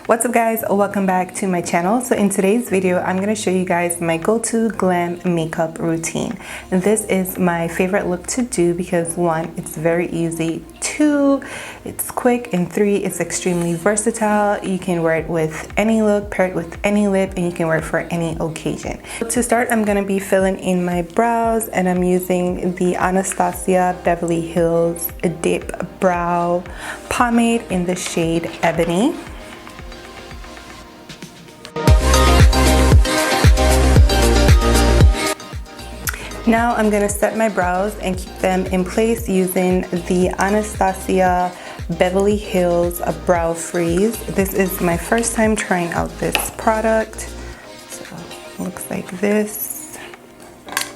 What's up guys, welcome back to my channel. So in today's video I'm going to show you guys my go-to glam makeup routine. And this is my favorite look to do because 1, it's very easy, 2, it's quick, and 3, it's extremely versatile. You can wear it with any look, pair it with any lip, and you can wear it for any occasion. To start, I'm going to be filling in my brows, and I'm using the Anastasia Beverly Hills Dip Brow Pomade in the shade Ebony. Now I'm going to set my brows and keep them in place using the Anastasia Beverly Hills Brow Freeze. This is my first time trying out this product. So it looks like this.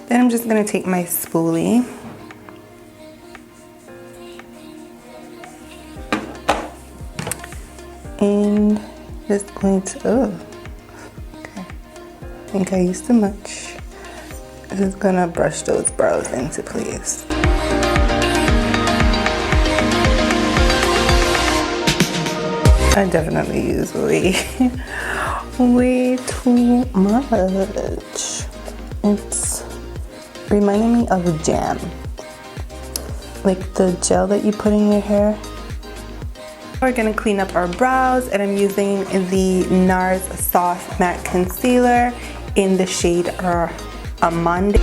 Then I'm just going to take my spoolie. And just going to, okay, I think I used too much. Just gonna brush those brows into place. I definitely use way too much. It's reminding me of a jam, like the gel that you put in your hair. We're gonna clean up our brows, and I'm using the NARS Soft Matte Concealer in the shade Amande.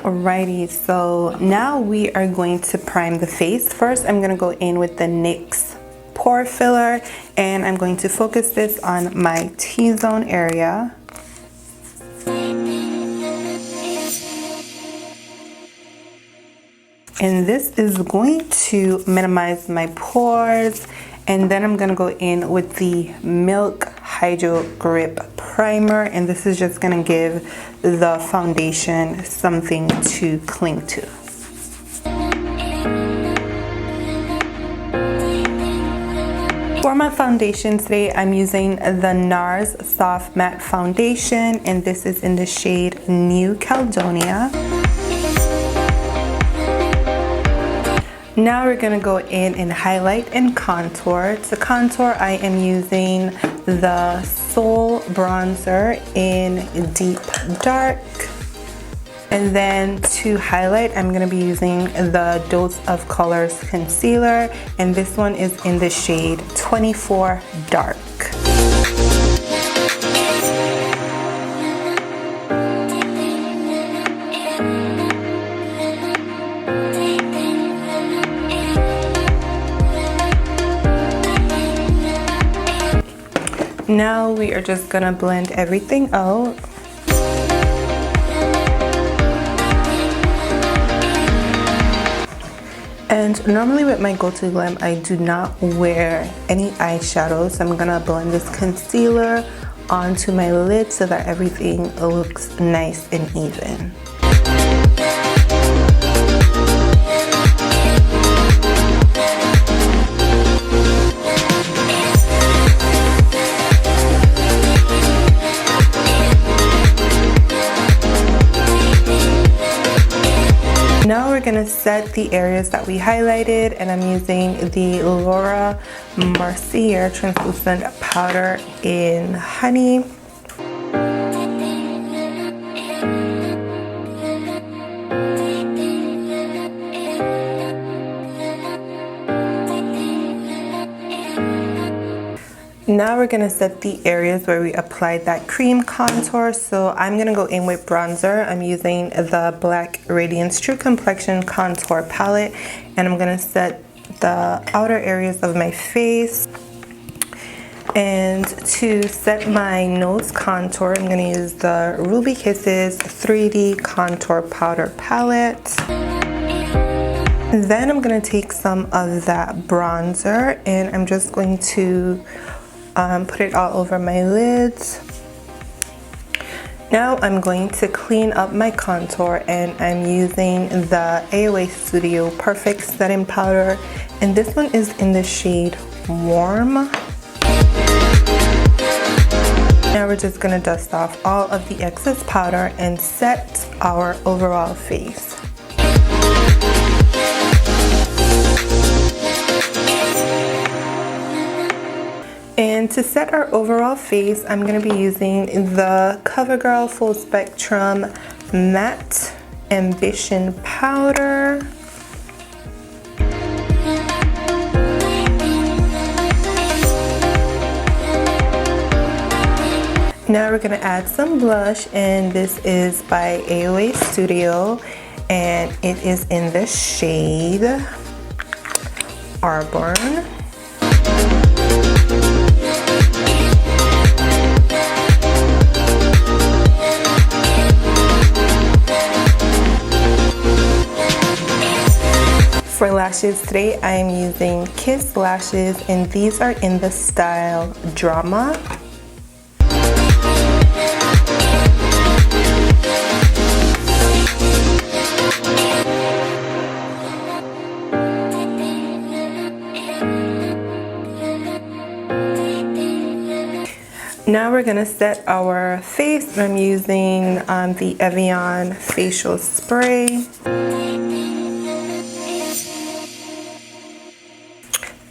Alrighty, so now we are going to prime the face. First, I'm gonna go in with the NYX Pore Filler, and I'm going to focus this on my T-zone area. And this is going to minimize my pores. And then I'm gonna go in with the Milk Hydro Grip Primer, and this is just gonna give the foundation something to cling to. For my foundation today, I'm using the NARS Soft Matte Foundation, and this is in the shade New Caledonia. Now we're going to go in and highlight and contour. To contour, I am using the Soul Bronzer in Deep Dark. And then to highlight, I'm going to be using the Dose of Colors Concealer. And this one is in the shade 24 Dark. Now we are just gonna blend everything out. And normally with my Go To Glam, I do not wear any eyeshadow, so I'm gonna blend this concealer onto my lid so that everything looks nice and even. Now we're going to set the areas that we highlighted, and I'm using the Laura Mercier Translucent Powder in Honey. Now we're going to set the areas where we applied that cream contour. So I'm going to go in with bronzer. I'm using the Black Radiance True Complexion Contour Palette, and I'm going to set the outer areas of my face. And to set my nose contour, I'm going to use the Ruby Kisses 3D Contour Powder Palette. Then I'm going to take some of that bronzer, and I'm just going to put it all over my lids. Now I'm going to clean up my contour, and I'm using the AOA Studio Perfect Setting Powder, and this one is in the shade Warm. Now we're just gonna dust off all of the excess powder and set our overall face. And to set our overall face, I'm going to be using the CoverGirl Full Spectrum Matte Ambition Powder. Now we're going to add some blush, and this is by AOA Studio, and it is in the shade Arbor. For lashes today, I am using Kiss lashes, and these are in the style Drama. Now we're gonna set our face. I'm using the Evian facial spray.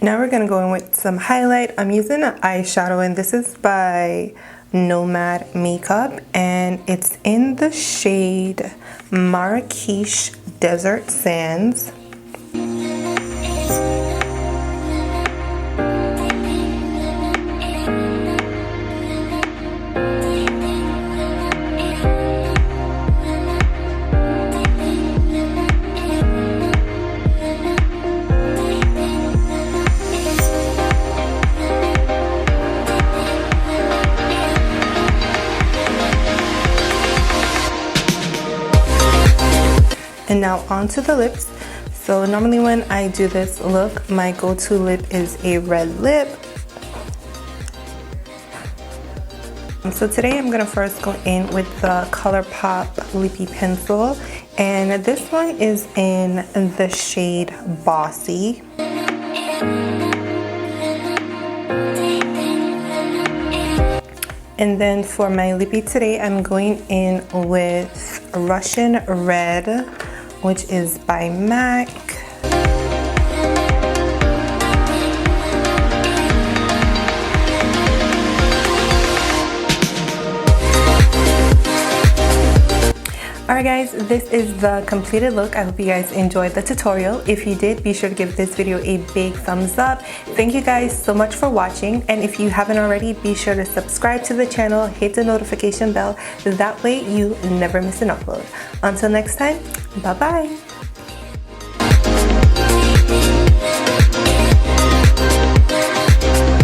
Now we're gonna go in with some highlight. I'm using an eyeshadow, and this is by Nomad Makeup, and it's in the shade Marrakesh Desert Sands. And now onto the lips. So normally when I do this look, my go-to lip is a red lip. So today I'm gonna first go in with the ColourPop Lippy Pencil, and this one is in the shade Bossy. And then for my lippy today, I'm going in with Russian Red, which is by MAC. Alright guys, this is the completed look. I hope you guys enjoyed the tutorial. If you did, be sure to give this video a big thumbs up. Thank you guys so much for watching, and if you haven't already, be sure to subscribe to the channel, hit the notification bell, that way you never miss an upload. Until next time, bye bye!